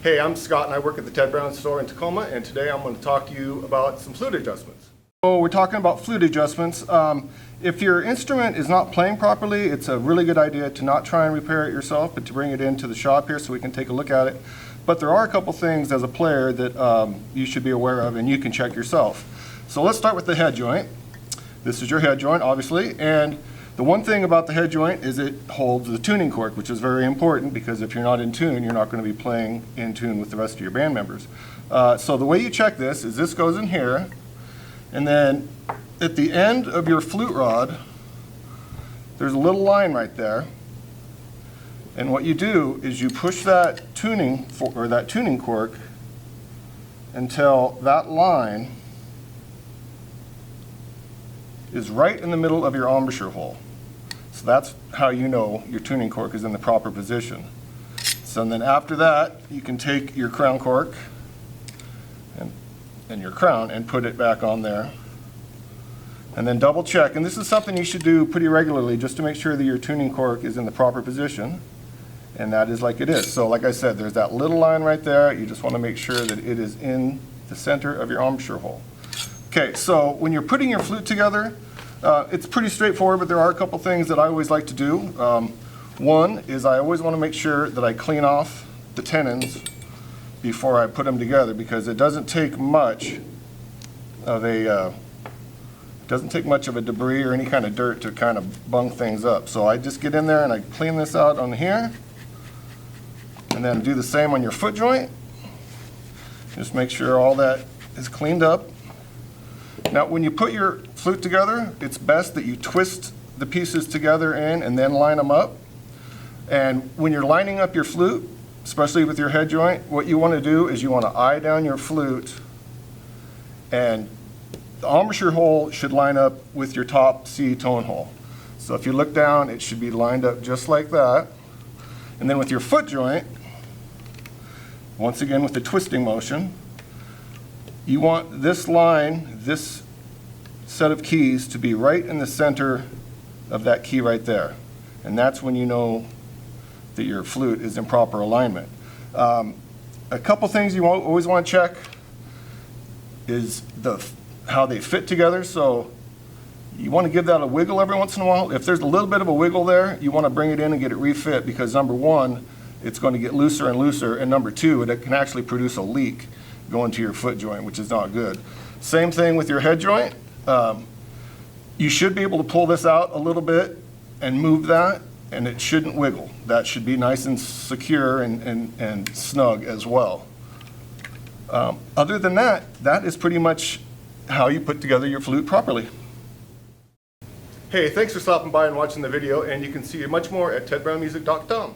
Hey, I'm Scott and I work at the Ted Brown store in Tacoma, and today I'm going to talk to you about some flute adjustments. So we're talking about flute adjustments. If your instrument is not playing properly, it's a really good idea to not try and repair it yourself, but to bring it into the shop here so we can take a look at it. But there are a couple things as a player that you should be aware of and you can check yourself. So let's start with the head joint. This is your head joint, obviously, and the one thing about the head joint is it holds the tuning cork, which is very important because if you're not in tune, you're not going to be playing in tune with the rest of your band members. So the way you check this is this goes in here, and then at the end of your flute rod, there's a little line right there. And what you do is you push that tuning cork until that line is right in the middle of your embouchure hole. So that's how you know your tuning cork is in the proper position. So then after that, you can take your crown cork and your crown and put it back on there. And then double check, and this is something you should do pretty regularly just to make sure that your tuning cork is in the proper position. And that is like it is. So like I said, there's that little line right there. You just want to make sure that it is in the center of your embouchure hole. Okay, so when you're putting your flute together, it's pretty straightforward, but there are a couple things that I always like to do. One is I always want to make sure that I clean off the tenons before I put them together, because it doesn't take much of a debris or any kind of dirt to kind of bung things up. So I just get in there and I clean this out on here, and then do the same on your foot joint. Just make sure all that is cleaned up. Now, when you put your flute together, it's best that you twist the pieces together and then line them up. And when you're lining up your flute, especially with your head joint, what you want to do is you want to eye down your flute, and the embouchure hole should line up with your top C tone hole. So if you look down, it should be lined up just like that. And then with your foot joint, once again with the twisting motion, you want this line, this set of keys, to be right in the center of that key right there. And that's when you know that your flute is in proper alignment. A couple things you always want to check is how they fit together. So you want to give that a wiggle every once in a while. If there's a little bit of a wiggle there, you want to bring it in and get it refit, because number one, it's going to get looser and looser, and number two, it can actually produce a leak going to your foot joint, which is not good. Same thing with your head joint. You should be able to pull this out a little bit and move that, and it shouldn't wiggle. That should be nice and secure and snug as well. Other than that, that is pretty much how you put together your flute properly. Hey, thanks for stopping by and watching the video, and you can see much more at tedbrownmusic.com.